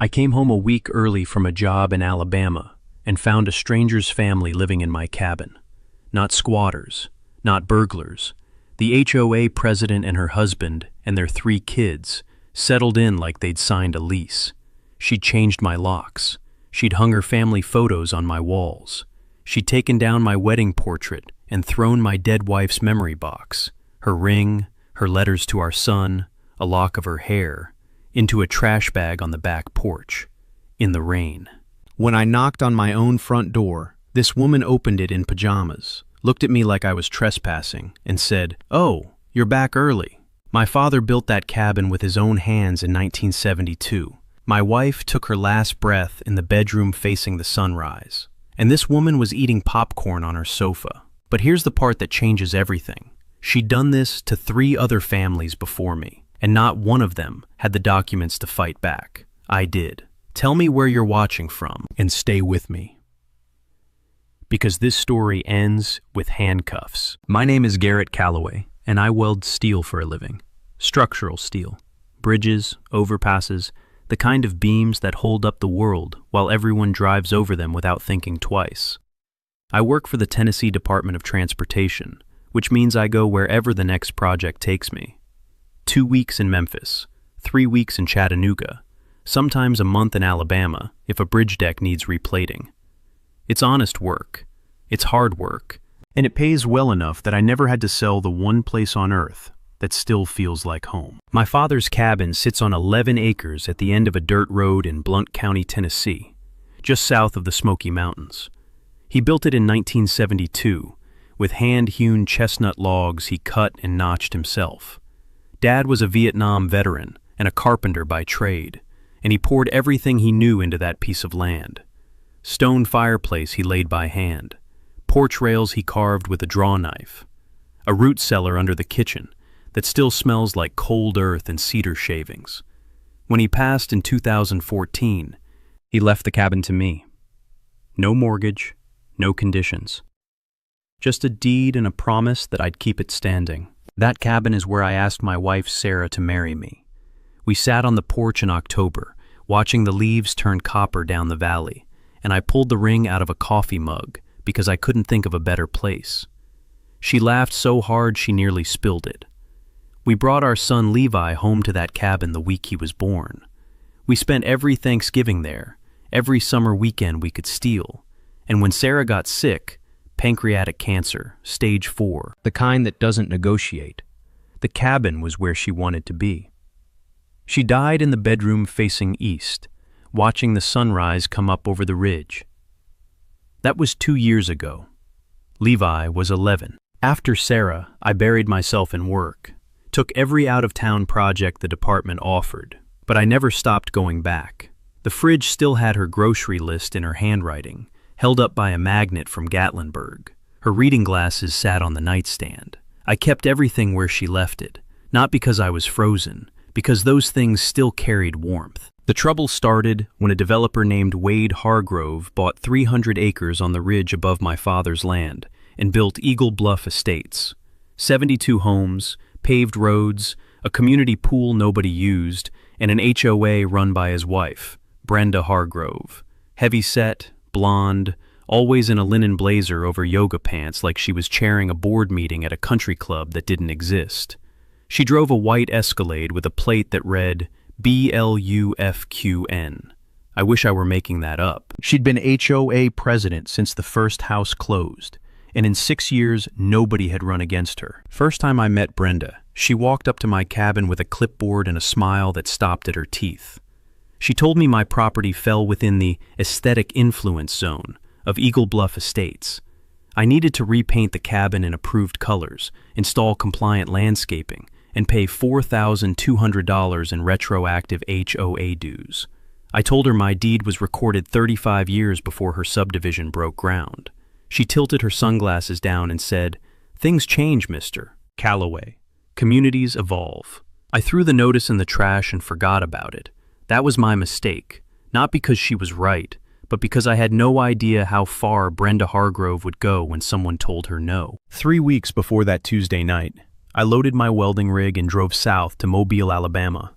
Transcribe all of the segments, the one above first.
I came home a week early from a job in Alabama and found a stranger's family living in my cabin. Not squatters, not burglars. The HOA president and her husband and their 3 kids settled in like they'd signed a lease. She'd changed my locks. She'd hung her family photos on my walls. She'd taken down my wedding portrait and thrown my dead wife's memory box, her ring, her letters to our son, a lock of her hair, into a trash bag on the back porch, in the rain. When I knocked on my own front door, this woman opened it in pajamas, looked at me like I was trespassing, and said, "Oh, you're back early." My father built that cabin with his own hands in 1972. My wife took her last breath in the bedroom facing the sunrise. And this woman was eating popcorn on her sofa. But here's the part that changes everything. She'd done this to 3 other families before me, and not one of them had the documents to fight back. I did. Tell me where you're watching from, and stay with me. Because this story ends with handcuffs. My name is Garrett Calloway, and I weld steel for a living. Structural steel. Bridges, overpasses, the kind of beams that hold up the world while everyone drives over them without thinking twice. I work for the Tennessee Department of Transportation, which means I go wherever the next project takes me. 2 weeks in Memphis, 3 weeks in Chattanooga, sometimes a month in Alabama if a bridge deck needs replating. It's honest work, it's hard work, and it pays well enough that I never had to sell the one place on earth that still feels like home. My father's cabin sits on 11 acres at the end of a dirt road in Blount County, Tennessee, just south of the Smoky Mountains. He built it in 1972 with hand-hewn chestnut logs he cut and notched himself. Dad was a Vietnam veteran and a carpenter by trade, and he poured everything he knew into that piece of land. Stone fireplace he laid by hand, porch rails he carved with a draw knife, a root cellar under the kitchen that still smells like cold earth and cedar shavings. When he passed in 2014, he left the cabin to me. No mortgage, no conditions. Just a deed and a promise that I'd keep it standing. That cabin is where I asked my wife Sarah to marry me. We sat on the porch in October, watching the leaves turn copper down the valley, and I pulled the ring out of a coffee mug because I couldn't think of a better place. She laughed so hard she nearly spilled it. We brought our son Levi home to that cabin the week he was born. We spent every Thanksgiving there, every summer weekend we could steal. And when Sarah got sick, pancreatic cancer, stage 4, the kind that doesn't negotiate, the cabin was where she wanted to be. She died in the bedroom facing east, watching the sunrise come up over the ridge. That was 2 years ago. Levi was 11. After Sarah, I buried myself in work. Took every out-of-town project the department offered, but I never stopped going back. The fridge still had her grocery list in her handwriting, held up by a magnet from Gatlinburg. Her reading glasses sat on the nightstand. I kept everything where she left it, not because I was frozen, because those things still carried warmth. The trouble started when a developer named Wade Hargrove bought 300 acres on the ridge above my father's land and built Eagle Bluff Estates. 72 homes, paved roads, a community pool nobody used, and an HOA run by his wife, Brenda Hargrove. Heavy-set, blonde, always in a linen blazer over yoga pants like she was chairing a board meeting at a country club that didn't exist. She drove a white Escalade with a plate that read BLUFQN. I wish I were making that up. She'd been HOA president since the first house closed, and in 6 years, nobody had run against her. First time I met Brenda, she walked up to my cabin with a clipboard and a smile that stopped at her teeth. She told me my property fell within the aesthetic influence zone of Eagle Bluff Estates. I needed to repaint the cabin in approved colors, install compliant landscaping, and pay $4,200 in retroactive HOA dues. I told her my deed was recorded 35 years before her subdivision broke ground. She tilted her sunglasses down and said, "Things change, Mr. Calloway. Communities evolve." I threw the notice in the trash and forgot about it. That was my mistake, not because she was right, but because I had no idea how far Brenda Hargrove would go when someone told her no. 3 weeks before that Tuesday night, I loaded my welding rig and drove south to Mobile, Alabama.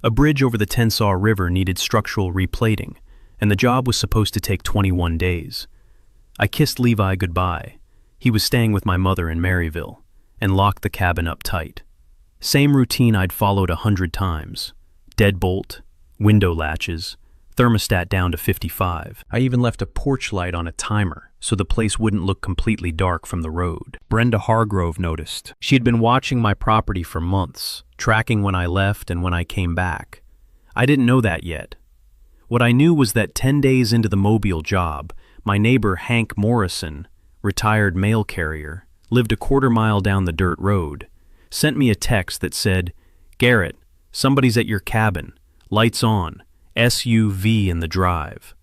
A bridge over the Tensas River needed structural replating, and the job was supposed to take 21 days. I kissed Levi goodbye. He was staying with my mother in Maryville, and locked the cabin up tight. Same routine I'd followed 100 times. Deadbolt, window latches, thermostat down to 55. I even left a porch light on a timer so the place wouldn't look completely dark from the road. Brenda Hargrove noticed. She had been watching my property for months, tracking when I left and when I came back. I didn't know that yet. What I knew was that 10 days into the Mobile job, my neighbor Hank Morrison, retired mail carrier, lived a quarter-mile down the dirt road, sent me a text that said, "Garrett, somebody's at your cabin. Lights on. SUV in the drive."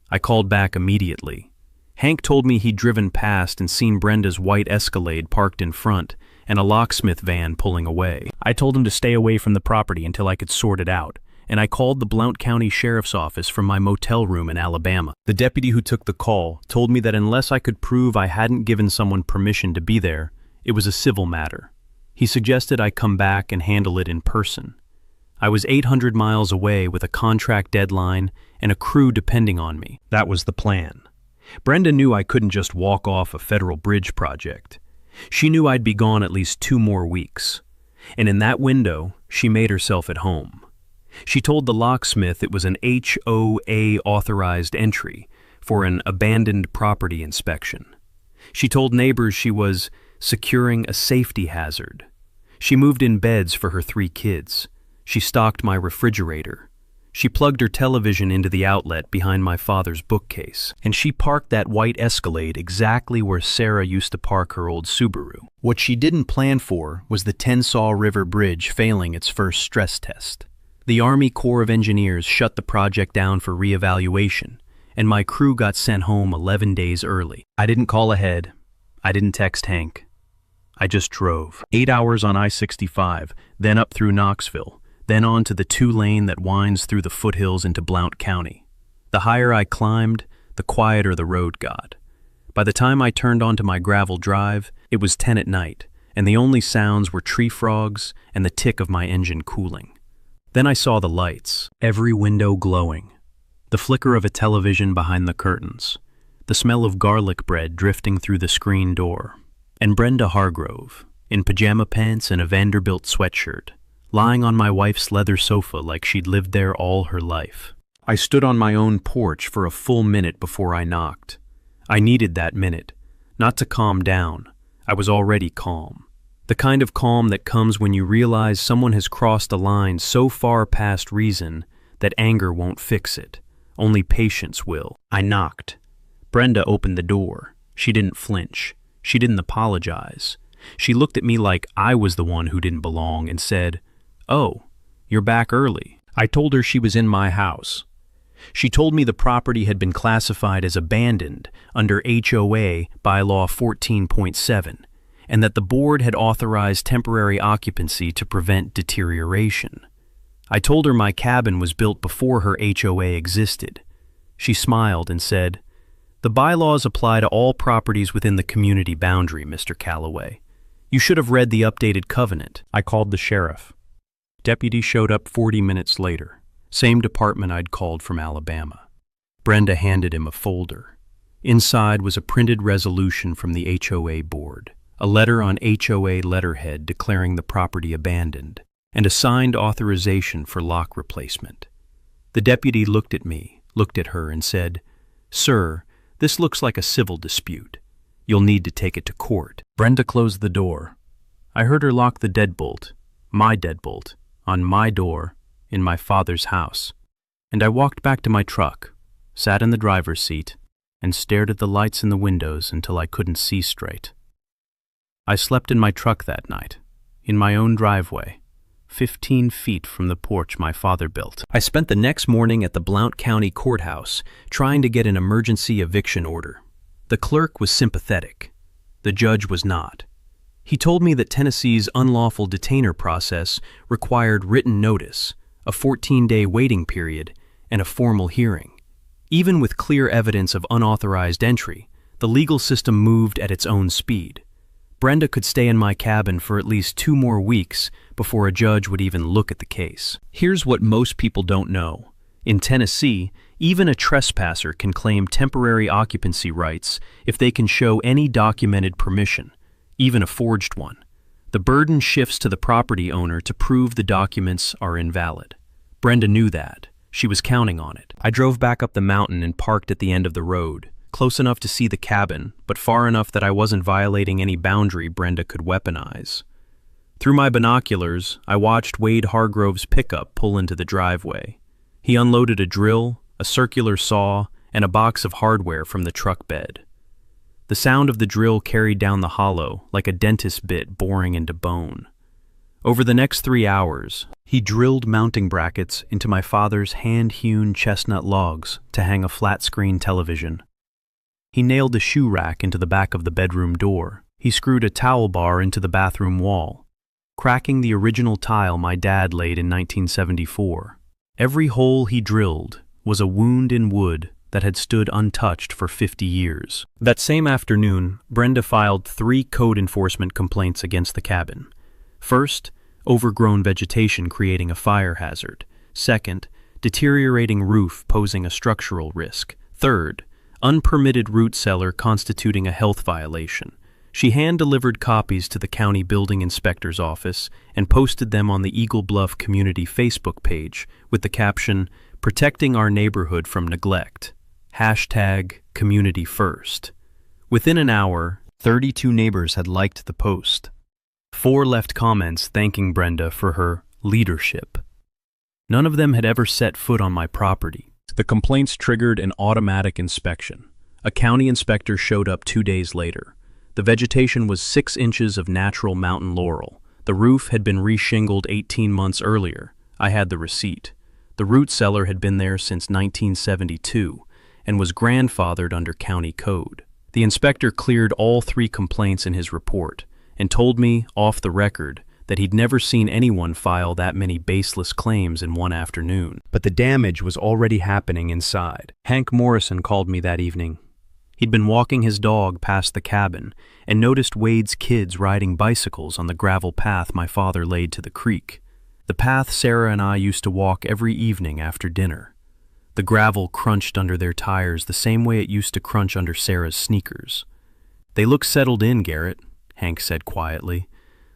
I called back immediately. Hank told me he'd driven past and seen Brenda's white Escalade parked in front and a locksmith van pulling away. I told him to stay away from the property until I could sort it out, and I called the Blount County Sheriff's Office from my motel room in Alabama. The deputy who took the call told me that unless I could prove I hadn't given someone permission to be there, it was a civil matter. He suggested I come back and handle it in person. I was 800 miles away with a contract deadline and a crew depending on me. That was the plan. Brenda knew I couldn't just walk off a federal bridge project. She knew I'd be gone at least 2 more weeks. And in that window, she made herself at home. She told the locksmith it was an HOA authorized entry for an abandoned property inspection. She told neighbors she was securing a safety hazard. She moved in beds for her 3 kids. She stocked my refrigerator. She plugged her television into the outlet behind my father's bookcase. And she parked that white Escalade exactly where Sarah used to park her old Subaru. What she didn't plan for was the Tensas River Bridge failing its first stress test. The Army Corps of Engineers shut the project down for reevaluation, and my crew got sent home 11 days early. I didn't call ahead. I didn't text Hank. I just drove. 8 hours on I-65, then up through Knoxville, then on to the 2-lane that winds through the foothills into Blount County. The higher I climbed, the quieter the road got. By the time I turned onto my gravel drive, it was 10 at night, and the only sounds were tree frogs and the tick of my engine cooling. Then I saw the lights, every window glowing, the flicker of a television behind the curtains, the smell of garlic bread drifting through the screen door, and Brenda Hargrove, in pajama pants and a Vanderbilt sweatshirt, lying on my wife's leather sofa like she'd lived there all her life. I stood on my own porch for a full minute before I knocked. I needed that minute, not to calm down. I was already calm. The kind of calm that comes when you realize someone has crossed a line so far past reason that anger won't fix it. Only patience will. I knocked. Brenda opened the door. She didn't flinch. She didn't apologize. She looked at me like I was the one who didn't belong and said, "Oh, you're back early." I told her she was in my house. She told me the property had been classified as abandoned under HOA bylaw 14.7, and that the board had authorized temporary occupancy to prevent deterioration. I told her my cabin was built before her HOA existed. She smiled and said, "The bylaws apply to all properties within the community boundary, Mr. Calloway. You should have read the updated covenant." I called the sheriff. Deputy showed up 40 minutes later, same department I'd called from Alabama. Brenda handed him a folder. Inside was a printed resolution from the HOA board, a letter on HOA letterhead declaring the property abandoned, and a signed authorization for lock replacement. The deputy looked at me, looked at her, and said, "Sir, this looks like a civil dispute. You'll need to take it to court." Brenda closed the door. I heard her lock the deadbolt, my deadbolt, on my door in my father's house, and I walked back to my truck, sat in the driver's seat, and stared at the lights in the windows until I couldn't see straight. I slept in my truck that night, in my own driveway, 15 feet from the porch my father built. I spent the next morning at the Blount County Courthouse trying to get an emergency eviction order. The clerk was sympathetic. The judge was not. He told me that Tennessee's unlawful detainer process required written notice, a 14-day waiting period, and a formal hearing. Even with clear evidence of unauthorized entry, the legal system moved at its own speed. Brenda could stay in my cabin for at least 2 more weeks before a judge would even look at the case. Here's what most people don't know. In Tennessee, even a trespasser can claim temporary occupancy rights if they can show any documented permission, even a forged one. The burden shifts to the property owner to prove the documents are invalid. Brenda knew that. She was counting on it. I drove back up the mountain and parked at the end of the road, close enough to see the cabin, but far enough that I wasn't violating any boundary Brenda could weaponize. Through my binoculars, I watched Wade Hargrove's pickup pull into the driveway. He unloaded a drill, a circular saw, and a box of hardware from the truck bed. The sound of the drill carried down the hollow like a dentist bit boring into bone. Over the next 3 hours, he drilled mounting brackets into my father's hand-hewn chestnut logs to hang a flat-screen television. He nailed a shoe rack into the back of the bedroom door. He screwed a towel bar into the bathroom wall, cracking the original tile my dad laid in 1974. Every hole he drilled was a wound in wood that had stood untouched for 50 years. That same afternoon, Brenda filed 3 code enforcement complaints against the cabin. First, overgrown vegetation creating a fire hazard. Second, deteriorating roof posing a structural risk. Third, unpermitted root cellar constituting a health violation. She hand-delivered copies to the county building inspector's office and posted them on the Eagle Bluff community Facebook page with the caption, "Protecting our neighborhood from neglect. #CommunityFirst." Within an hour, 32 neighbors had liked the post. 4 left comments thanking Brenda for her leadership. None of them had ever set foot on my property. The complaints triggered an automatic inspection. A county inspector showed up 2 days later. The vegetation was 6 inches of natural mountain laurel. The roof had been reshingled 18 months earlier. I had the receipt. The root cellar had been there since 1972 and was grandfathered under county code. The inspector cleared all 3 complaints in his report and told me, off the record, that he'd never seen anyone file that many baseless claims in one afternoon. But the damage was already happening inside. Hank Morrison called me that evening. He'd been walking his dog past the cabin and noticed Wade's kids riding bicycles on the gravel path my father laid to the creek. The path Sarah and I used to walk every evening after dinner. The gravel crunched under their tires the same way it used to crunch under Sarah's sneakers. "They look settled in, Garrett," Hank said quietly,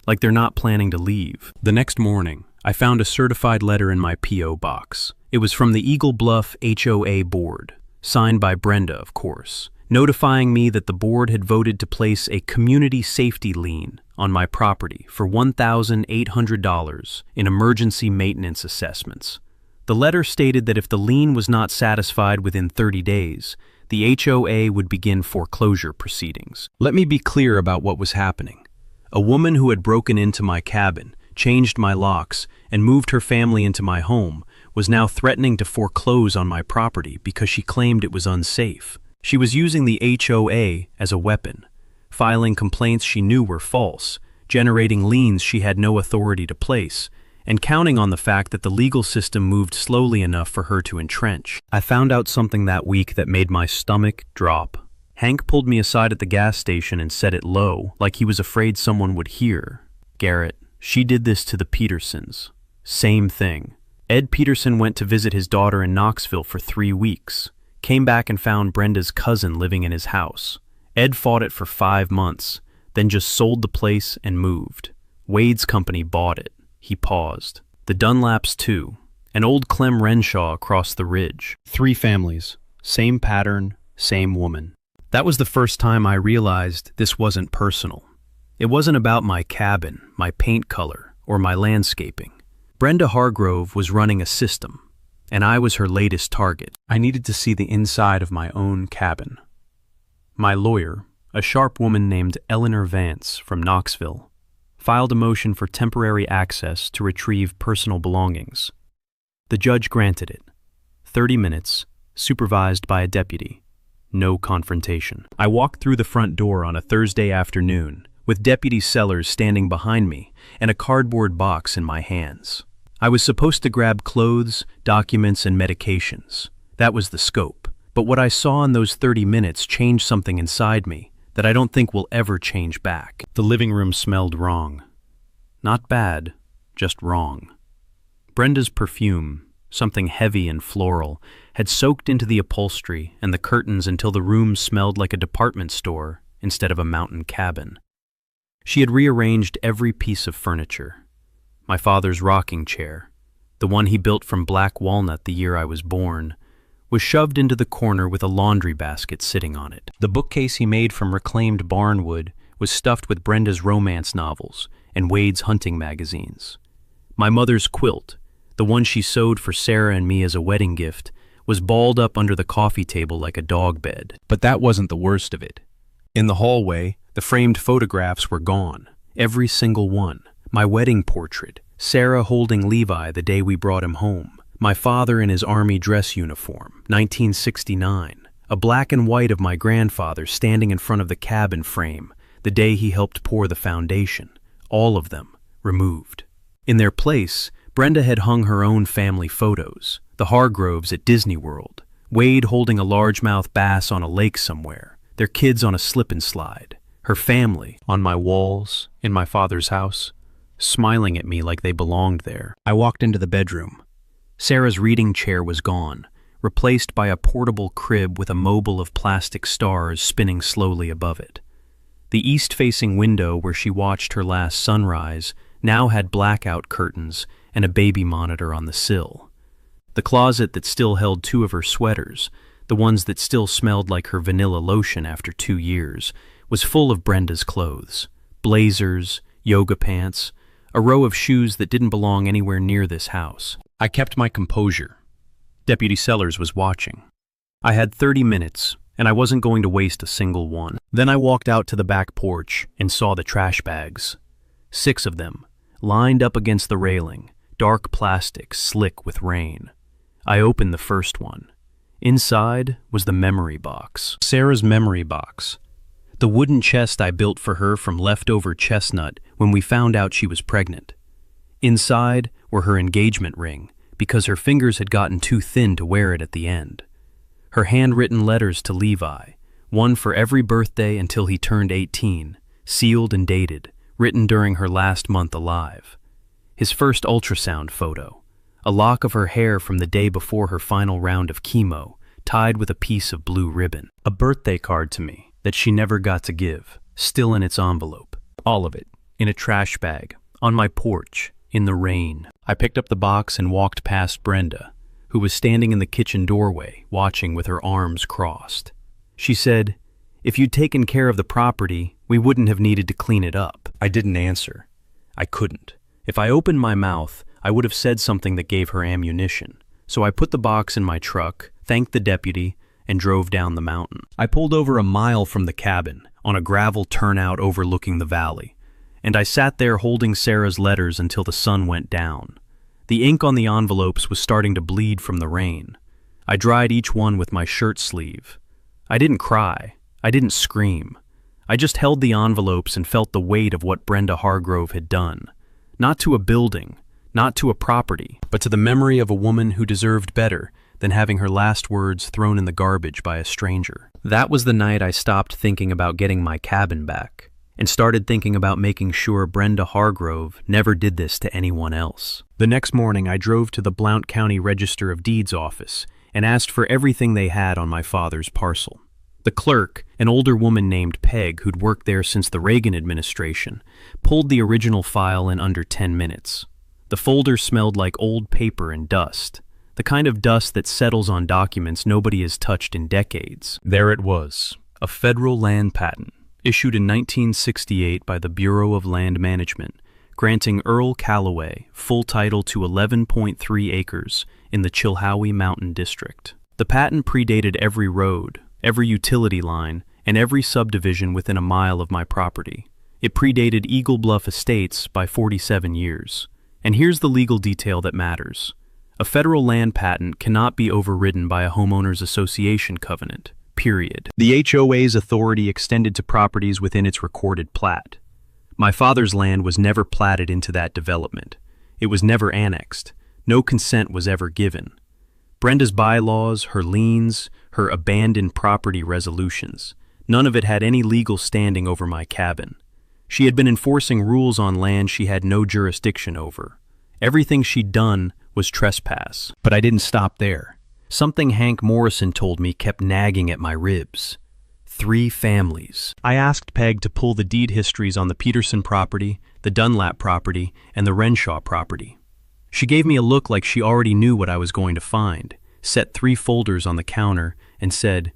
"like they're not planning to leave." The next morning, I found a certified letter in my P.O. box. It was from the Eagle Bluff HOA board, signed by Brenda, of course, notifying me that the board had voted to place a community safety lien on my property for $1,800 in emergency maintenance assessments. The letter stated that if the lien was not satisfied within 30 days, the HOA would begin foreclosure proceedings. Let me be clear about what was happening. A woman who had broken into my cabin, changed my locks, and moved her family into my home was now threatening to foreclose on my property because she claimed it was unsafe. She was using the HOA as a weapon, filing complaints she knew were false, generating liens she had no authority to place, and counting on the fact that the legal system moved slowly enough for her to entrench. I found out something that week that made my stomach drop. Hank pulled me aside at the gas station and said it low, like he was afraid someone would hear. "Garrett, she did this to the Petersons. Same thing. Ed Peterson went to visit his daughter in Knoxville for 3 weeks. Came back and found Brenda's cousin living in his house. Ed fought it for 5 months, then just sold the place and moved. Wade's company bought it." He paused. "The Dunlaps too. And old Clem Renshaw across the ridge. 3 families. Same pattern, same woman." That was the first time I realized this wasn't personal. It wasn't about my cabin, my paint color, or my landscaping. Brenda Hargrove was running a system, and I was her latest target. I needed to see the inside of my own cabin. My lawyer, a sharp woman named Eleanor Vance from Knoxville, filed a motion for temporary access to retrieve personal belongings. The judge granted it. 30 minutes, supervised by a deputy. No confrontation. I walked through the front door on a Thursday afternoon, with Deputy Sellers standing behind me and a cardboard box in my hands. I was supposed to grab clothes, documents, and medications. That was the scope. But what I saw in those 30 minutes changed something inside me that I don't think will ever change back. The living room smelled wrong. Not bad, just wrong. Brenda's perfume, something heavy and floral, had soaked into the upholstery and the curtains until the room smelled like a department store instead of a mountain cabin. She had rearranged every piece of furniture. My father's rocking chair, the one he built from black walnut the year I was born, was shoved into the corner with a laundry basket sitting on it. The bookcase he made from reclaimed barnwood was stuffed with Brenda's romance novels and Wade's hunting magazines. My mother's quilt, the one she sewed for Sarah and me as a wedding gift, was balled up under the coffee table like a dog bed. But that wasn't the worst of it. In the hallway, the framed photographs were gone, every single one. My wedding portrait, Sarah holding Levi the day we brought him home. My father in his army dress uniform, 1969. A black and white of my grandfather standing in front of the cabin frame, the day he helped pour the foundation. All of them removed. In their place, Brenda had hung her own family photos, the Hargroves at Disney World, Wade holding a largemouth bass on a lake somewhere, their kids on a slip and slide, her family on my walls in my father's house, smiling at me like they belonged there. I walked into the bedroom. Sarah's reading chair was gone, replaced by a portable crib with a mobile of plastic stars spinning slowly above it. The east-facing window where she watched her last sunrise now had blackout curtains and a baby monitor on the sill. The closet that still held two of her sweaters, the ones that still smelled like her vanilla lotion after 2 years, was full of Brenda's clothes. Blazers, yoga pants, a row of shoes that didn't belong anywhere near this house. I kept my composure. Deputy Sellers was watching. I had 30 minutes, and I wasn't going to waste a single one. Then I walked out to the back porch and saw the trash bags. 6 of them, lined up against the railing, dark plastic, slick with rain. I opened the first one. Inside was the memory box. Sarah's memory box. The wooden chest I built for her from leftover chestnut when we found out she was pregnant. Inside were her engagement ring, because her fingers had gotten too thin to wear it at the end. Her handwritten letters to Levi, one for every birthday until he turned 18, sealed and dated, written during her last month alive. His first ultrasound photo, a lock of her hair from the day before her final round of chemo, tied with a piece of blue ribbon. A birthday card to me that she never got to give, still in its envelope. All of it, in a trash bag, on my porch, in the rain. I picked up the box and walked past Brenda, who was standing in the kitchen doorway, watching with her arms crossed. She said, "If you'd taken care of the property, we wouldn't have needed to clean it up." I didn't answer. I couldn't. If I opened my mouth, I would have said something that gave her ammunition. So I put the box in my truck, thanked the deputy, and drove down the mountain. I pulled over a mile from the cabin, on a gravel turnout overlooking the valley, and I sat there holding Sarah's letters until the sun went down. The ink on the envelopes was starting to bleed from the rain. I dried each one with my shirt sleeve. I didn't cry. I didn't scream. I just held the envelopes and felt the weight of what Brenda Hargrove had done. Not to a building, not to a property, but to the memory of a woman who deserved better than having her last words thrown in the garbage by a stranger. That was the night I stopped thinking about getting my cabin back and started thinking about making sure Brenda Hargrove never did this to anyone else. The next morning, I drove to the Blount County Register of Deeds office and asked for everything they had on my father's parcel. The clerk, an older woman named Peg who'd worked there since the Reagan administration, pulled the original file in under 10 minutes. The folder smelled like old paper and dust, the kind of dust that settles on documents nobody has touched in decades. There it was, a federal land patent, issued in 1968 by the Bureau of Land Management, granting Earl Calloway full title to 11.3 acres in the Chilhowie Mountain District. The patent predated every road, every utility line, and every subdivision within a mile of my property. It predated Eagle Bluff Estates by 47 years. And here's the legal detail that matters. A federal land patent cannot be overridden by a homeowners association covenant, period. The HOA's authority extended to properties within its recorded plat. My father's land was never platted into that development. It was never annexed. No consent was ever given. Brenda's bylaws, her liens, her abandoned property resolutions, None of it had any legal standing over my cabin. She had been enforcing rules on land she had no jurisdiction over. Everything she'd done was trespass. But I didn't stop there. Something Hank Morrison told me kept nagging at my ribs. 3 families. I asked Peg to pull the deed histories on the Peterson property, the Dunlap property, and the Renshaw property. She gave me a look like she already knew what I was going to find, set 3 folders on the counter, and said,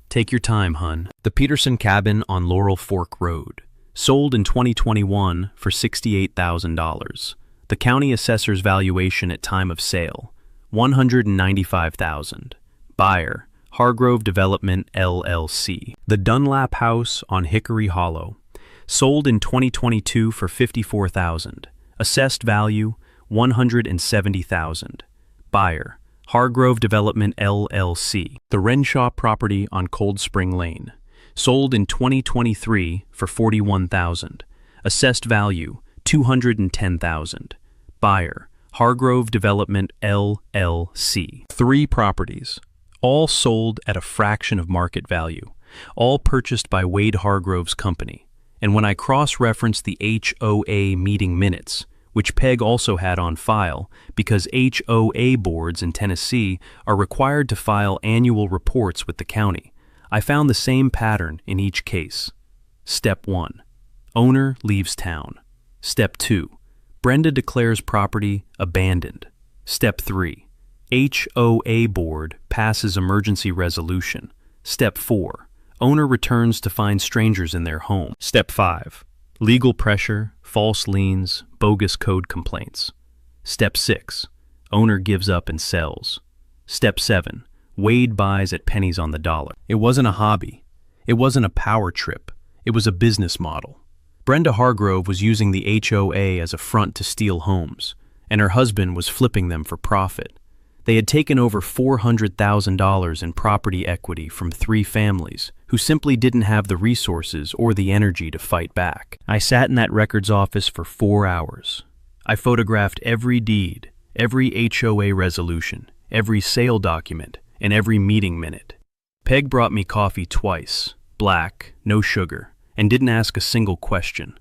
"Take your time, hun." The Peterson cabin on Laurel Fork Road. Sold in 2021 for $68,000. The county assessor's valuation at time of sale, $195,000. Buyer, Hargrove Development, LLC. The Dunlap House on Hickory Hollow. Sold in 2022 for $54,000. Assessed value, $170,000. Buyer, Hargrove Development, LLC. The Renshaw property on Cold Spring Lane. Sold in 2023 for $41,000. Assessed value, $210,000. Buyer, Hargrove Development, LLC. 3 properties, all sold at a fraction of market value, all purchased by Wade Hargrove's company. And when I cross-referenced the HOA meeting minutes, which Peg also had on file because HOA boards in Tennessee are required to file annual reports with the county, I found the same pattern in each case. Step 1. Owner leaves town. Step 2. Brenda declares property abandoned. Step 3. HOA board passes emergency resolution. Step 4. Owner returns to find strangers in their home. Step 5. Legal pressure, false liens, bogus code complaints. Step 6. Owner gives up and sells. Step 7. Wade buys at pennies on the dollar. It wasn't a hobby. It wasn't a power trip. It was a business model. Brenda Hargrove was using the HOA as a front to steal homes, and her husband was flipping them for profit. They had taken over $400,000 in property equity from 3 families who simply didn't have the resources or the energy to fight back. I sat in that records office for 4 hours. I photographed every deed, every HOA resolution, every sale document, and every meeting minute. Peg brought me coffee twice, black, no sugar, and didn't ask a single question.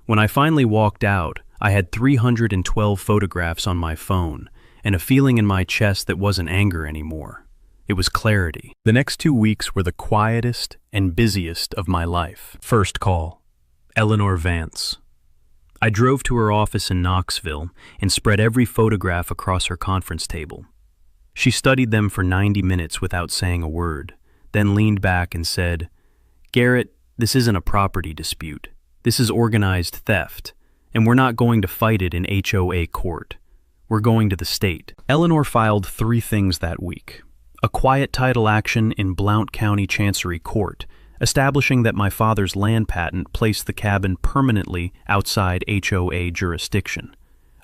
When I finally walked out, I had 312 photographs on my phone and a feeling in my chest that wasn't anger anymore. It was clarity. The next 2 weeks were the quietest and busiest of my life. First call. Eleanor Vance. I drove to her office in Knoxville and spread every photograph across her conference table. She studied them for 90 minutes without saying a word, then leaned back and said, "Garrett, this isn't a property dispute. This is organized theft, and we're not going to fight it in HOA court. We're going to the state." Eleanor filed 3 things that week. A quiet title action in Blount County Chancery Court, establishing that my father's land patent placed the cabin permanently outside HOA jurisdiction.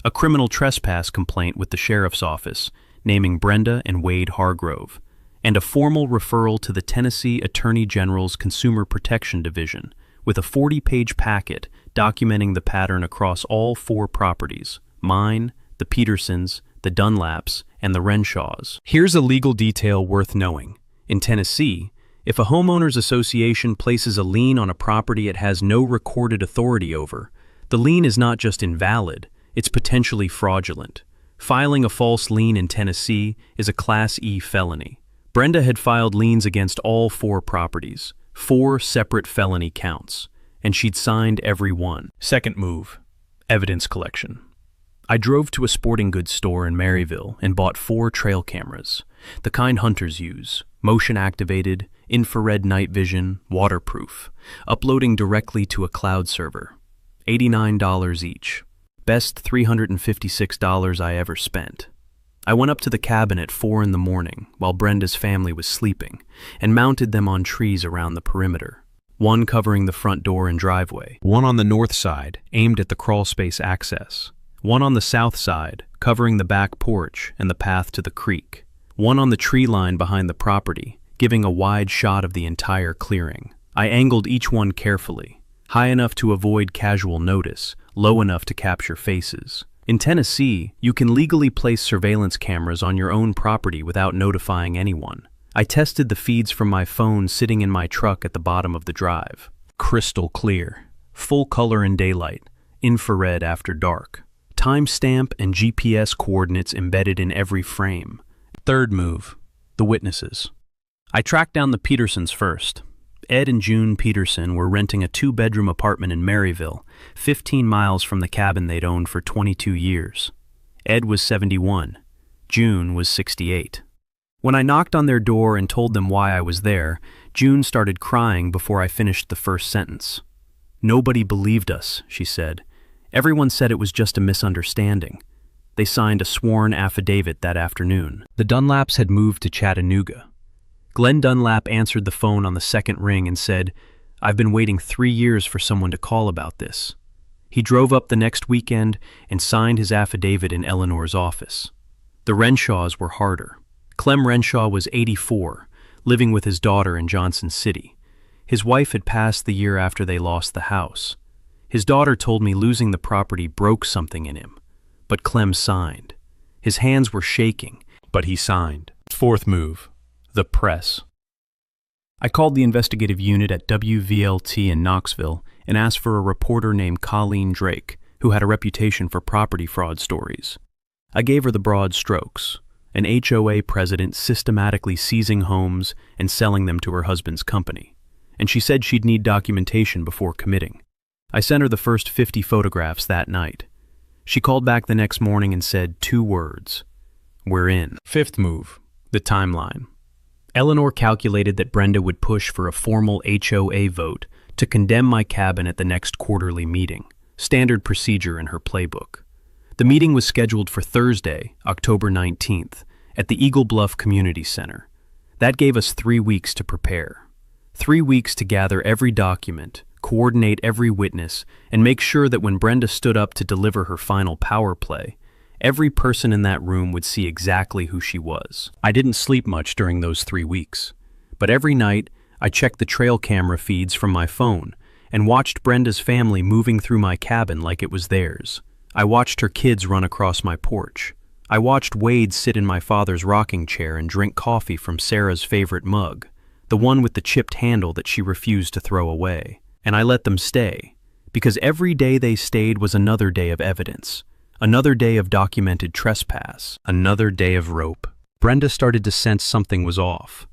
A criminal trespass complaint with the sheriff's office, naming Brenda and Wade Hargrove, and a formal referral to the Tennessee Attorney General's Consumer Protection Division, with a 40-page packet documenting the pattern across all 4 properties, mine, the Petersons, the Dunlaps, and the Renshaws. Here's a legal detail worth knowing. In Tennessee, if a homeowners association places a lien on a property it has no recorded authority over, the lien is not just invalid, it's potentially fraudulent. Filing a false lien in Tennessee is a Class E felony. Brenda had filed liens against all 4 properties, 4 separate felony counts, and she'd signed every one. Second move, evidence collection. I drove to a sporting goods store in Maryville and bought 4 trail cameras, the kind hunters use, motion-activated, infrared night vision, waterproof, uploading directly to a cloud server. $89 each. Best $356 I ever spent. I went up to the cabin at 4 in the morning while Brenda's family was sleeping and mounted them on trees around the perimeter. 1 covering the front door and driveway, 1 on the north side aimed at the crawlspace access, 1 on the south side covering the back porch and the path to the creek, 1 on the tree line behind the property, giving a wide shot of the entire clearing. I angled each one carefully, high enough to avoid casual notice, low enough to capture faces. In Tennessee, you can legally place surveillance cameras on your own property without notifying anyone. I tested the feeds from my phone sitting in my truck at the bottom of the drive. Crystal clear, full color in daylight, infrared after dark. Timestamp and GPS coordinates embedded in every frame. Third move, the witnesses. I tracked down the Petersons first. Ed and June Peterson were renting a 2-bedroom apartment in Maryville, 15 miles from the cabin they'd owned for 22 years. Ed was 71. June was 68. When I knocked on their door and told them why I was there, June started crying before I finished the first sentence. "Nobody believed us," she said. "Everyone said it was just a misunderstanding." They signed a sworn affidavit that afternoon. The Dunlaps had moved to Chattanooga. Glenn Dunlap answered the phone on the second ring and said, "I've been waiting 3 years for someone to call about this." He drove up the next weekend and signed his affidavit in Eleanor's office. The Renshaws were harder. Clem Renshaw was 84, living with his daughter in Johnson City. His wife had passed the year after they lost the house. His daughter told me losing the property broke something in him, but Clem signed. His hands were shaking, but he signed. Fourth move, the press. I called the investigative unit at WVLT in Knoxville and asked for a reporter named Colleen Drake, who had a reputation for property fraud stories. I gave her the broad strokes: an HOA president systematically seizing homes and selling them to her husband's company, and she said she'd need documentation before committing. I sent her the first 50 photographs that night. She called back the next morning and said 2 words: "We're in." Fifth move, the timeline. Eleanor calculated that Brenda would push for a formal HOA vote to condemn my cabin at the next quarterly meeting, standard procedure in her playbook. The meeting was scheduled for Thursday, October 19th, at the Eagle Bluff Community Center. That gave us 3 weeks to prepare. 3 weeks to gather every document, coordinate every witness, and make sure that when Brenda stood up to deliver her final power play, every person in that room would see exactly who she was. I didn't sleep much during those 3 weeks, but every night I checked the trail camera feeds from my phone and watched Brenda's family moving through my cabin like it was theirs. I watched her kids run across my porch. I watched Wade sit in my father's rocking chair and drink coffee from Sarah's favorite mug, the one with the chipped handle that she refused to throw away. And I let them stay, because every day they stayed was another day of evidence, another day of documented trespass, another day of rope. Brenda started to sense something was off.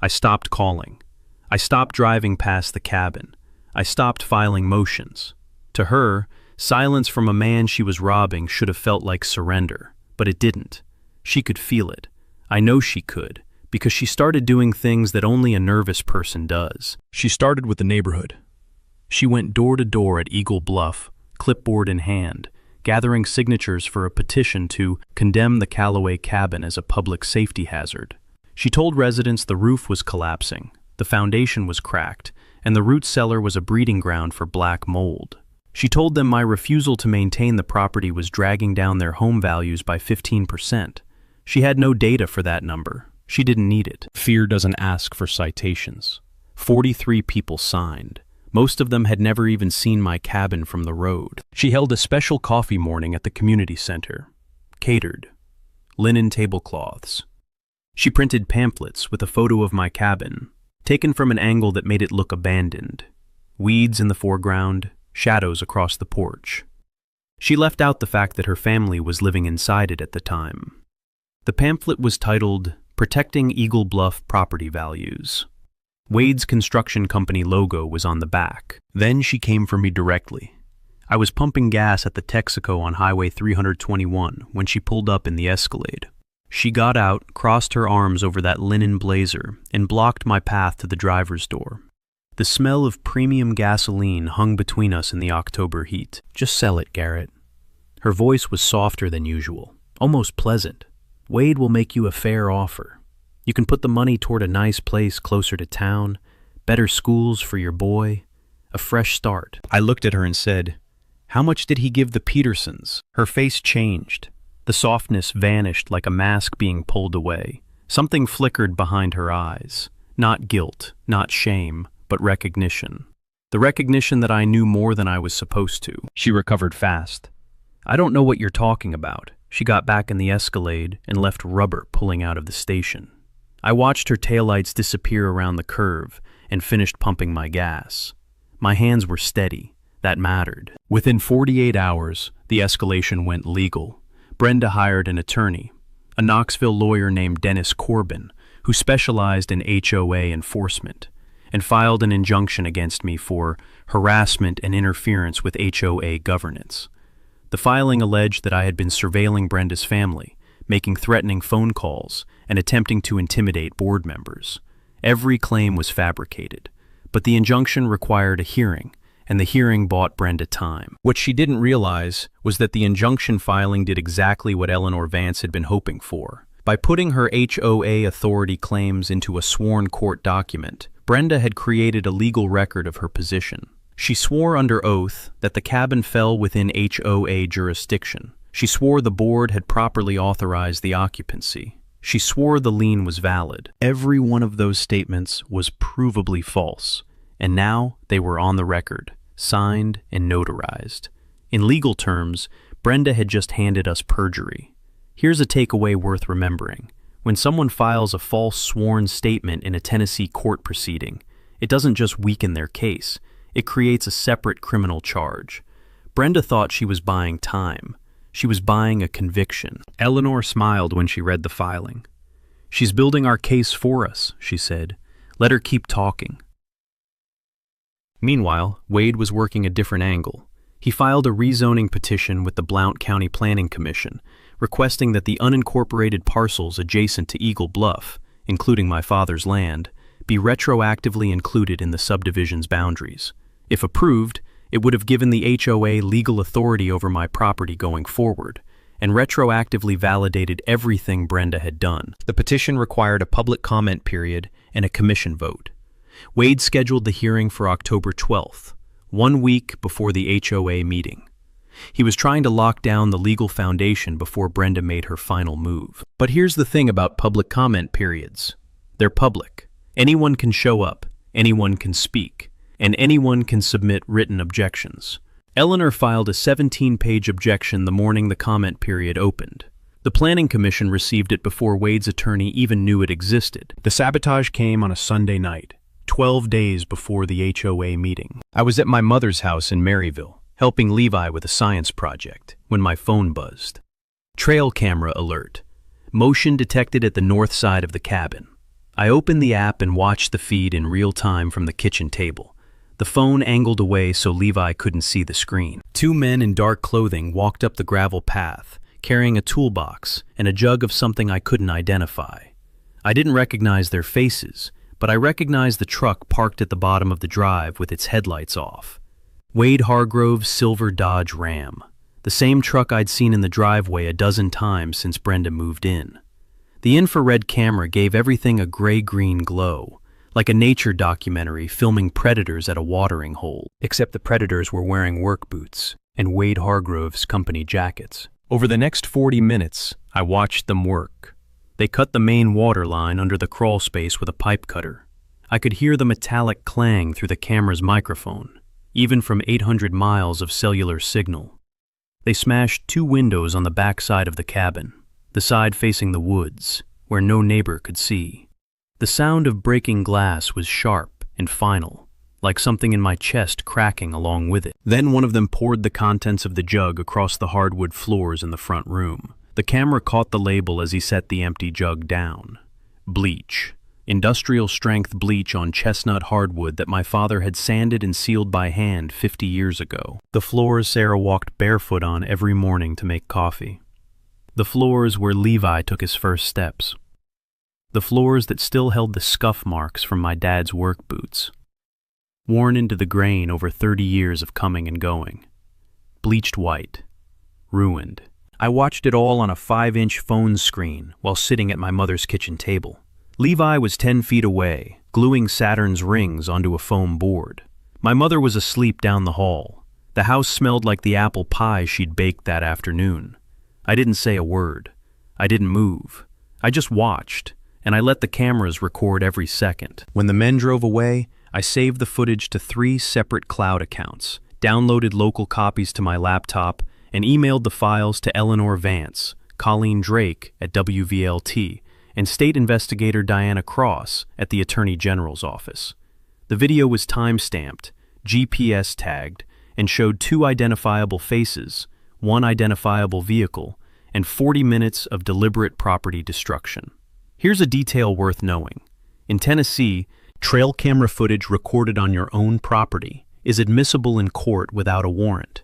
I stopped calling. I stopped driving past the cabin. I stopped filing motions. To her, silence from a man she was robbing should have felt like surrender, but it didn't. She could feel it. I know she could, because she started doing things that only a nervous person does. She started with the neighborhood. She went door to door at Eagle Bluff, clipboard in hand, gathering signatures for a petition to condemn the Callaway cabin as a public safety hazard. She told residents the roof was collapsing, the foundation was cracked, and the root cellar was a breeding ground for black mold. She told them my refusal to maintain the property was dragging down their home values by 15%. She had no data for that number. She didn't need it. Fear doesn't ask for citations. 43 people signed. Most of them had never even seen my cabin from the road. She held a special coffee morning at the community center. Catered. Linen tablecloths. She printed pamphlets with a photo of my cabin, taken from an angle that made it look abandoned. Weeds in the foreground, shadows across the porch. She left out the fact that her family was living inside it at the time. The pamphlet was titled, "Protecting Eagle Bluff Property Values." Wade's construction company logo was on the back. Then she came for me directly. I was pumping gas at the Texaco on Highway 321 when she pulled up in the Escalade. She got out, crossed her arms over that linen blazer, and blocked my path to the driver's door. The smell of premium gasoline hung between us in the October heat. "Just sell it, Garrett." Her voice was softer than usual, almost pleasant. "Wade will make you a fair offer. You can put the money toward a nice place closer to town, better schools for your boy, a fresh start." I looked at her and said, "How much did he give the Petersons?" Her face changed. The softness vanished like a mask being pulled away. Something flickered behind her eyes. Not guilt, not shame, but recognition. The recognition that I knew more than I was supposed to. She recovered fast. "I don't know what you're talking about." She got back in the Escalade and left rubber pulling out of the station. I watched her taillights disappear around the curve and finished pumping my gas. My hands were steady. That mattered. Within 48 hours, the escalation went legal. Brenda hired an attorney, a Knoxville lawyer named Dennis Corbin, who specialized in HOA enforcement, and filed an injunction against me for harassment and interference with HOA governance. The filing alleged that I had been surveilling Brenda's family, making threatening phone calls, and attempting to intimidate board members. Every claim was fabricated, but the injunction required a hearing, and the hearing bought Brenda time. What she didn't realize was that the injunction filing did exactly what Eleanor Vance had been hoping for. By putting her HOA authority claims into a sworn court document, Brenda had created a legal record of her position. She swore under oath that the cabin fell within HOA jurisdiction. She swore the board had properly authorized the occupancy. She swore the lien was valid. Every one of those statements was provably false, and now they were on the record, signed and notarized. In legal terms, Brenda had just handed us perjury. Here's a takeaway worth remembering. When someone files a false sworn statement in a Tennessee court proceeding, it doesn't just weaken their case, it creates a separate criminal charge. Brenda thought she was buying time. She was buying a conviction. Eleanor smiled when she read the filing. "She's building our case for us," she said. "Let her keep talking." Meanwhile, Wade was working a different angle. He filed a rezoning petition with the Blount County Planning Commission, requesting that the unincorporated parcels adjacent to Eagle Bluff, including my father's land, be retroactively included in the subdivision's boundaries. If approved, it would have given the HOA legal authority over my property going forward, and retroactively validated everything Brenda had done. The petition required a public comment period and a commission vote. Wade scheduled the hearing for October 12th, 1 week before the HOA meeting. He was trying to lock down the legal foundation before Brenda made her final move. But here's the thing about public comment periods. They're public. Anyone can show up, anyone can speak, and anyone can submit written objections. Eleanor filed a 17-page objection the morning the comment period opened. The Planning Commission received it before Wade's attorney even knew it existed. The sabotage came on a Sunday night, 12 days before the HOA meeting. I was at my mother's house in Maryville, helping Levi with a science project, when my phone buzzed. Trail camera alert. Motion detected at the north side of the cabin. I opened the app and watched the feed in real time from the kitchen table. The phone angled away so Levi couldn't see the screen. 2 men in dark clothing walked up the gravel path, carrying a toolbox and a jug of something I couldn't identify. I didn't recognize their faces, but I recognized the truck parked at the bottom of the drive with its headlights off. Wade Hargrove's silver Dodge Ram, the same truck I'd seen in the driveway a dozen times since Brenda moved in. The infrared camera gave everything a gray-green glow, like a nature documentary filming predators at a watering hole, except the predators were wearing work boots and Wade Hargrove's company jackets. Over the next 40 minutes, I watched them work. They cut the main water line under the crawl space with a pipe cutter. I could hear the metallic clang through the camera's microphone, even from 800 miles of cellular signal. They smashed 2 windows on the back side of the cabin, the side facing the woods, where no neighbor could see. The sound of breaking glass was sharp and final, like something in my chest cracking along with it. Then one of them poured the contents of the jug across the hardwood floors in the front room. The camera caught the label as he set the empty jug down. Bleach. Industrial-strength bleach on chestnut hardwood that my father had sanded and sealed by hand 50 years ago. The floors Sarah walked barefoot on every morning to make coffee. The floors where Levi took his first steps. The floors that still held the scuff marks from my dad's work boots. Worn into the grain over 30 years of coming and going. Bleached white. Ruined. I watched it all on a 5-inch phone screen while sitting at my mother's kitchen table. Levi was 10 feet away, gluing Saturn's rings onto a foam board. My mother was asleep down the hall. The house smelled like the apple pie she'd baked that afternoon. I didn't say a word. I didn't move. I just watched, and I let the cameras record every second. When the men drove away, I saved the footage to 3 separate cloud accounts, downloaded local copies to my laptop, and emailed the files to Eleanor Vance, Colleen Drake at WVLT, and State Investigator Diana Cross at the Attorney General's office. The video was time-stamped, GPS tagged, and showed 2 identifiable faces, 1 identifiable vehicle, and 40 minutes of deliberate property destruction. Here's a detail worth knowing. In Tennessee, trail camera footage recorded on your own property is admissible in court without a warrant.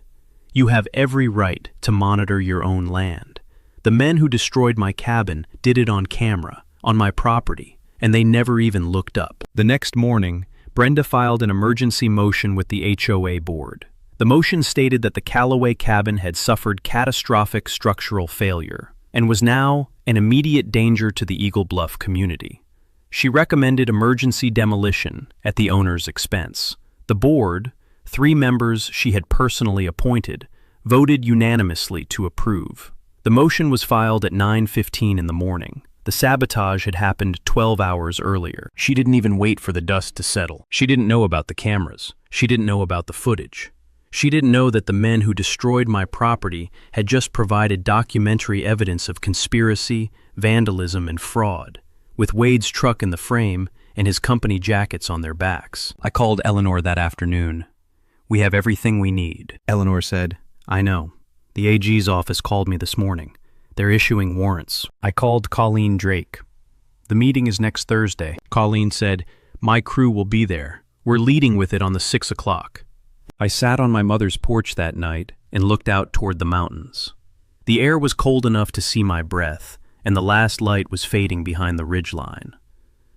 You have every right to monitor your own land. The men who destroyed my cabin did it on camera, on my property, and they never even looked up. The next morning, Brenda filed an emergency motion with the HOA board. The motion stated that the Callaway cabin had suffered catastrophic structural failure and was now an immediate danger to the Eagle Bluff community. She recommended emergency demolition at the owner's expense. The board, 3 members she had personally appointed, voted unanimously to approve. The motion was filed at 9:15 in the morning. The sabotage had happened 12 hours earlier. She didn't even wait for the dust to settle. She didn't know about the cameras. She didn't know about the footage. She didn't know that the men who destroyed my property had just provided documentary evidence of conspiracy, vandalism, and fraud, with Wade's truck in the frame and his company jackets on their backs. I called Eleanor that afternoon. "We have everything we need," Eleanor said. "I know. The AG's office called me this morning. They're issuing warrants." I called Colleen Drake. "The meeting is next Thursday." Colleen said, "My crew will be there. We're leading with it on the 6 o'clock. I sat on my mother's porch that night and looked out toward the mountains. The air was cold enough to see my breath, and the last light was fading behind the ridgeline.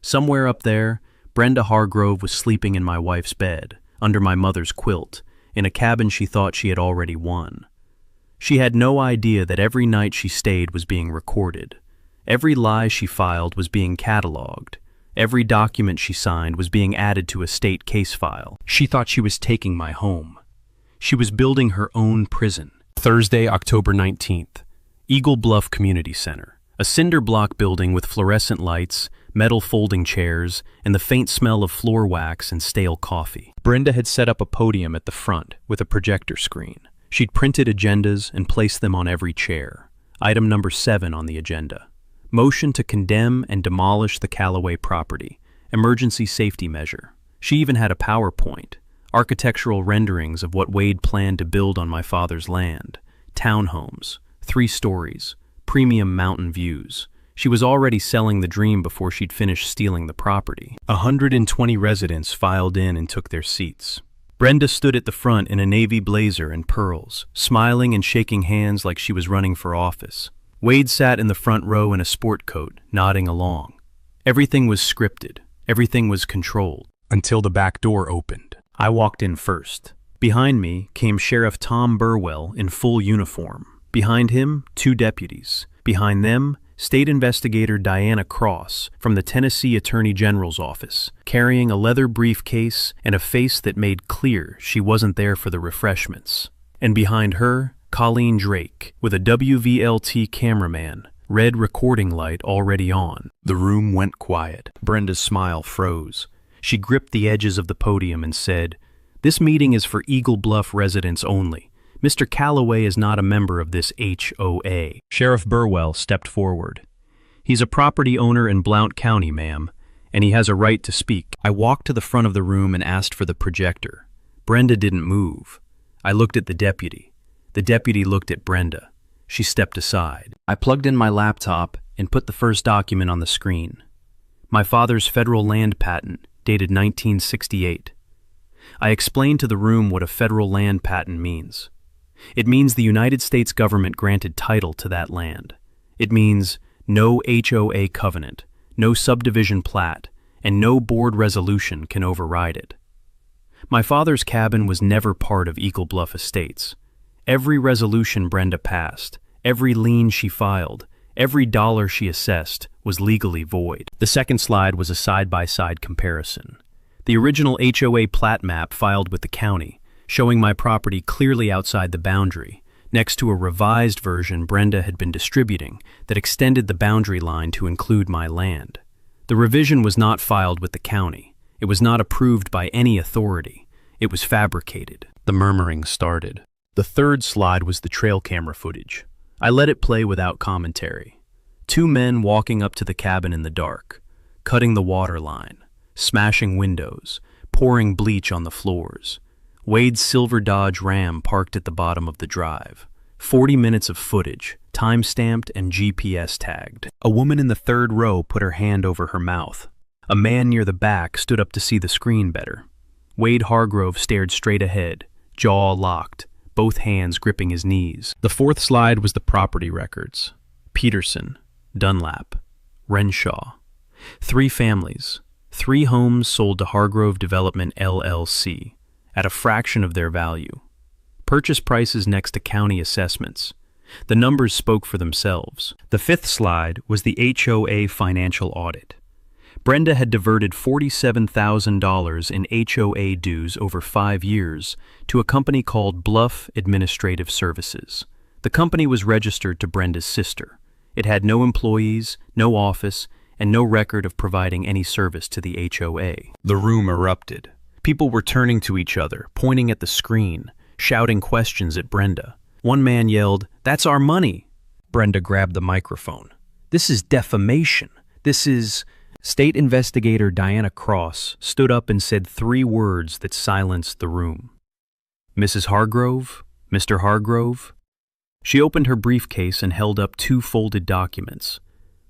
Somewhere up there, Brenda Hargrove was sleeping in my wife's bed, under my mother's quilt, in a cabin she thought she had already won. She had no idea that every night she stayed was being recorded. Every lie she filed was being cataloged. Every document she signed was being added to a state case file. She thought she was taking my home. She was building her own prison. Thursday, October 19th. Eagle Bluff Community Center. A cinder block building with fluorescent lights, metal folding chairs, and the faint smell of floor wax and stale coffee. Brenda had set up a podium at the front with a projector screen. She'd printed agendas and placed them on every chair. Item number 7 on the agenda: motion to condemn and demolish the Callaway property, emergency safety measure. She even had a PowerPoint, architectural renderings of what Wade planned to build on my father's land, townhomes, 3 stories, premium mountain views. She was already selling the dream before she'd finished stealing the property. 120 residents filed in and took their seats. Brenda stood at the front in a navy blazer and pearls, smiling and shaking hands like she was running for office. Wade sat in the front row in a sport coat, nodding along. Everything was scripted. Everything was controlled. Until the back door opened. I walked in first. Behind me came Sheriff Tom Burwell in full uniform. Behind him, 2 deputies. Behind them, State Investigator Diana Cross from the Tennessee Attorney General's office, carrying a leather briefcase and a face that made clear she wasn't there for the refreshments. And behind her, Colleen Drake, with a WVLT cameraman, red recording light already on. The room went quiet. Brenda's smile froze. She gripped the edges of the podium and said, "This meeting is for Eagle Bluff residents only. Mr. Callaway is not a member of this HOA." Sheriff Burwell stepped forward. "He's a property owner in Blount County, ma'am, and he has a right to speak." I walked to the front of the room and asked for the projector. Brenda didn't move. I looked at the deputy. The deputy looked at Brenda. She stepped aside. I plugged in my laptop and put the first document on the screen. My father's federal land patent, dated 1968. I explained to the room what a federal land patent means. It means the United States government granted title to that land. It means no HOA covenant, no subdivision plat, and no board resolution can override it. My father's cabin was never part of Eagle Bluff Estates. Every resolution Brenda passed, every lien she filed, every dollar she assessed was legally void. The second slide was a side-by-side comparison. The original HOA plat map filed with the county, showing my property clearly outside the boundary, next to a revised version Brenda had been distributing that extended the boundary line to include my land. The revision was not filed with the county. It was not approved by any authority. It was fabricated. The murmuring started. The third slide was the trail camera footage. I let it play without commentary. Two men walking up to the cabin in the dark, cutting the water line, smashing windows, pouring bleach on the floors. Wade's silver Dodge Ram parked at the bottom of the drive. 40 minutes of footage, time-stamped and GPS tagged. A woman in the third row put her hand over her mouth. A man near the back stood up to see the screen better. Wade Hargrove stared straight ahead, jaw locked, both hands gripping his knees. The fourth slide was the property records. Peterson, Dunlap, Renshaw. 3 families, 3 homes sold to Hargrove Development LLC at a fraction of their value. Purchase prices next to county assessments. The numbers spoke for themselves. The fifth slide was the HOA financial audit. Brenda had diverted $47,000 in HOA dues over 5 years to a company called Bluff Administrative Services. The company was registered to Brenda's sister. It had no employees, no office, and no record of providing any service to the HOA. The room erupted. People were turning to each other, pointing at the screen, shouting questions at Brenda. One man yelled, "That's our money!" Brenda grabbed the microphone. "This is defamation. This is..." State investigator Diana Cross stood up and said 3 words that silenced the room. "Mrs. Hargrove? Mr. Hargrove?" She opened her briefcase and held up 2 folded documents.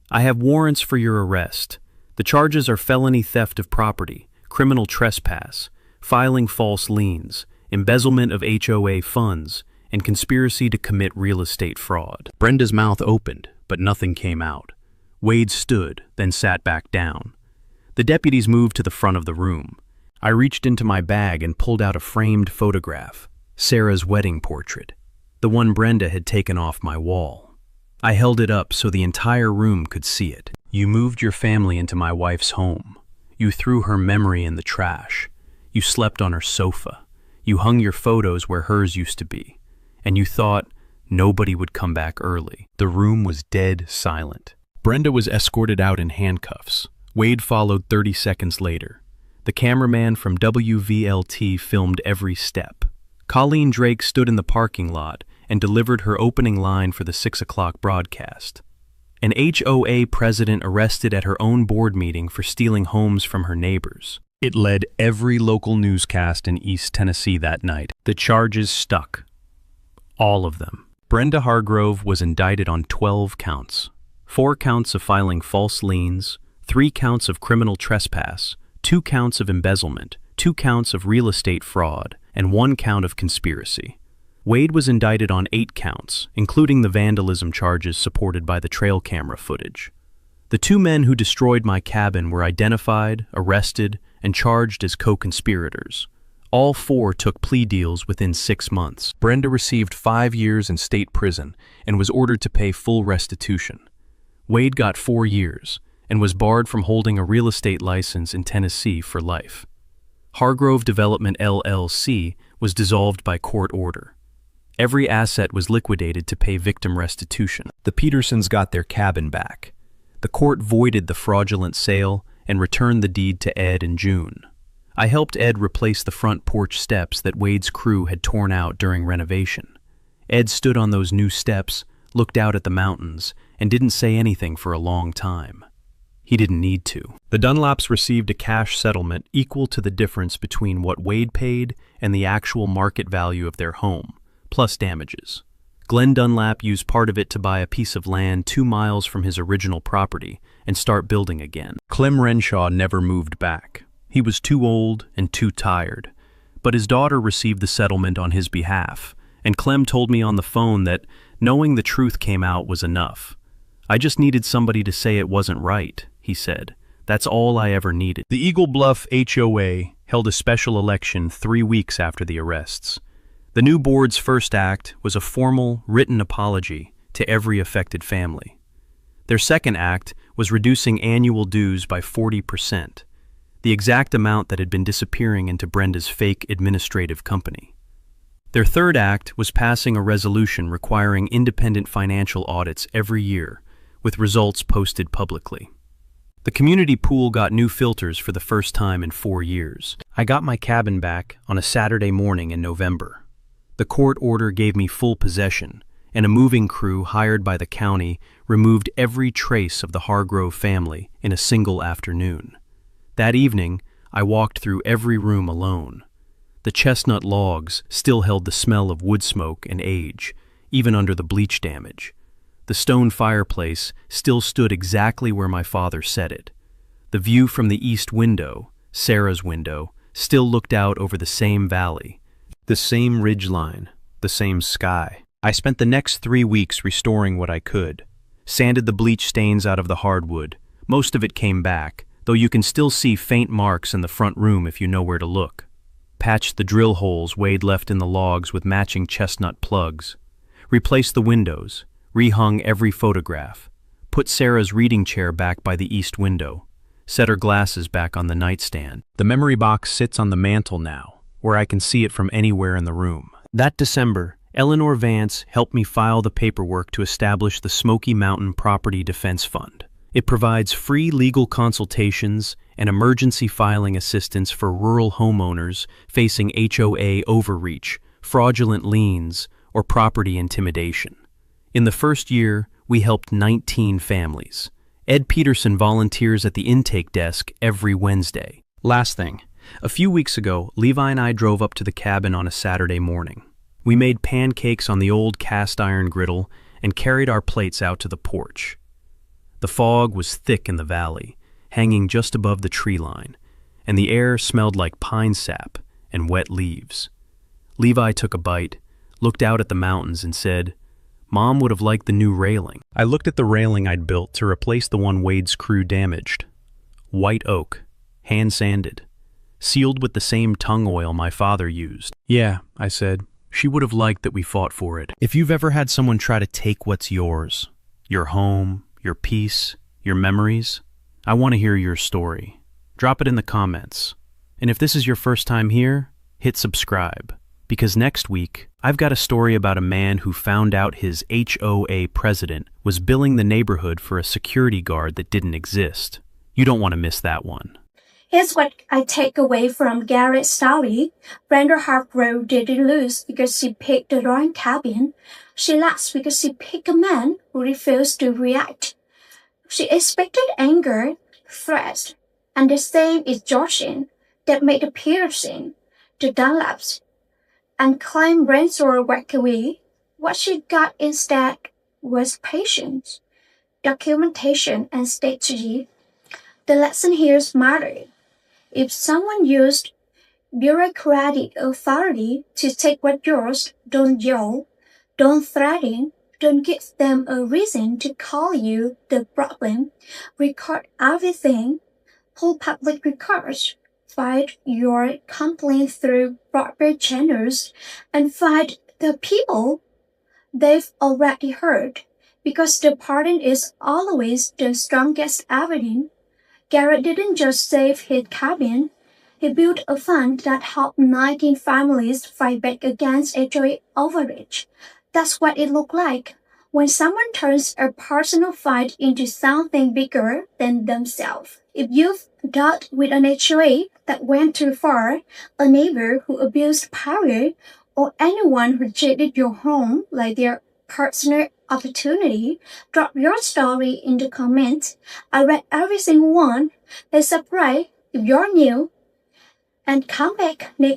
"I have warrants for your arrest. The charges are felony theft of property, criminal trespass, filing false liens, embezzlement of HOA funds, and conspiracy to commit real estate fraud." Brenda's mouth opened, but nothing came out. Wade stood, then sat back down. The deputies moved to the front of the room. I reached into my bag and pulled out a framed photograph, Sarah's wedding portrait, the one Brenda had taken off my wall. I held it up so the entire room could see it. "You moved your family into my wife's home. You threw her memory in the trash. You slept on her sofa. You hung your photos where hers used to be. And you thought nobody would come back early." The room was dead silent. Brenda was escorted out in handcuffs. Wade followed 30 seconds later. The cameraman from WVLT filmed every step. Colleen Drake stood in the parking lot and delivered her opening line for the 6 o'clock broadcast. An HOA president arrested at her own board meeting for stealing homes from her neighbors. It led every local newscast in East Tennessee that night. The charges stuck. All of them. Brenda Hargrove was indicted on 12 counts. 4 counts of filing false liens, 3 counts of criminal trespass, 2 counts of embezzlement, 2 counts of real estate fraud, and 1 count of conspiracy. Wade was indicted on 8 counts, including the vandalism charges supported by the trail camera footage. The 2 men who destroyed my cabin were identified, arrested, and charged as co-conspirators. All 4 took plea deals within 6 months. Brenda received 5 years in state prison and was ordered to pay full restitution. Wade got 4 years and was barred from holding a real estate license in Tennessee for life. Hargrove Development LLC was dissolved by court order. Every asset was liquidated to pay victim restitution. The Petersons got their cabin back. The court voided the fraudulent sale and returned the deed to Ed in June. I helped Ed replace the front porch steps that Wade's crew had torn out during renovation. Ed stood on those new steps, looked out at the mountains, and didn't say anything for a long time. He didn't need to. The Dunlaps received a cash settlement equal to the difference between what Wade paid and the actual market value of their home, plus damages. Glenn Dunlap used part of it to buy a piece of land 2 miles from his original property and start building again. Clem Renshaw never moved back. He was too old and too tired, but his daughter received the settlement on his behalf, and Clem told me on the phone that knowing the truth came out was enough. "I just needed somebody to say it wasn't right," he said. "That's all I ever needed." The Eagle Bluff HOA held a special election 3 weeks after the arrests. The new board's first act was a formal, written apology to every affected family. Their second act was reducing annual dues by 40%, the exact amount that had been disappearing into Brenda's fake administrative company. Their third act was passing a resolution requiring independent financial audits every year, with results posted publicly. The community pool got new filters for the first time in 4 years. I got my cabin back on a Saturday morning in November. The court order gave me full possession, and a moving crew hired by the county removed every trace of the Hargrove family in a single afternoon. That evening, I walked through every room alone. The chestnut logs still held the smell of wood smoke and age, even under the bleach damage. The stone fireplace still stood exactly where my father set it. The view from the east window, Sarah's window, still looked out over the same valley, the same ridgeline, the same sky. I spent the next 3 weeks restoring what I could. Sanded the bleach stains out of the hardwood. Most of it came back, though you can still see faint marks in the front room if you know where to look. Patched the drill holes Wade left in the logs with matching chestnut plugs. Replaced the windows. Rehung every photograph. Put Sarah's reading chair back by the east window. Set her glasses back on the nightstand. The memory box sits on the mantel now, where I can see it from anywhere in the room. That December, Eleanor Vance helped me file the paperwork to establish the Smoky Mountain Property Defense Fund. It provides free legal consultations and emergency filing assistance for rural homeowners facing HOA overreach, fraudulent liens, or property intimidation. In the first year, we helped 19 families. Ed Peterson volunteers at the intake desk every Wednesday. Last thing, a few weeks ago, Levi and I drove up to the cabin on a Saturday morning. We made pancakes on the old cast iron griddle and carried our plates out to the porch. The fog was thick in the valley, hanging just above the tree line, and the air smelled like pine sap and wet leaves. Levi took a bite, looked out at the mountains and said, "Mom would have liked the new railing." I looked at the railing I'd built to replace the one Wade's crew damaged. White oak, hand-sanded, sealed with the same tung oil my father used. "Yeah," I said, "she would have liked that we fought for it." If you've ever had someone try to take what's yours, your home, your peace, your memories, I want to hear your story. Drop it in the comments. And if this is your first time here, hit subscribe. Because next week, I've got a story about a man who found out his HOA president was billing the neighborhood for a security guard that didn't exist. You don't want to miss that one. Here's what I take away from Garrett's story. Brenda Hargrove didn't lose because she picked the wrong cabin. She lost because she picked a man who refused to react. She expected anger, threats, and the same exhaustion that made the Peterson, the Dunlaps, and claimed Rensor walk away. What she got instead was patience, documentation, and strategy. The lesson here is matter. If someone used bureaucratic authority to take what's yours, don't yell, don't threaten, don't give them a reason to call you the problem. Record everything, pull public records, fight your complaint through proper channels, and fight the people they've already hurt, because the pardon is always the strongest evidence. Garrett didn't just save his cabin, he built a fund that helped 19 families fight back against HOA overreach. That's what it looked like when someone turns a personal fight into something bigger than themselves. If you've dealt with an HOA that went too far, a neighbor who abused power, or anyone who treated your home like their personal opportunity, drop your story in the comments. I read every single one. Let's subscribe if you're new and come back next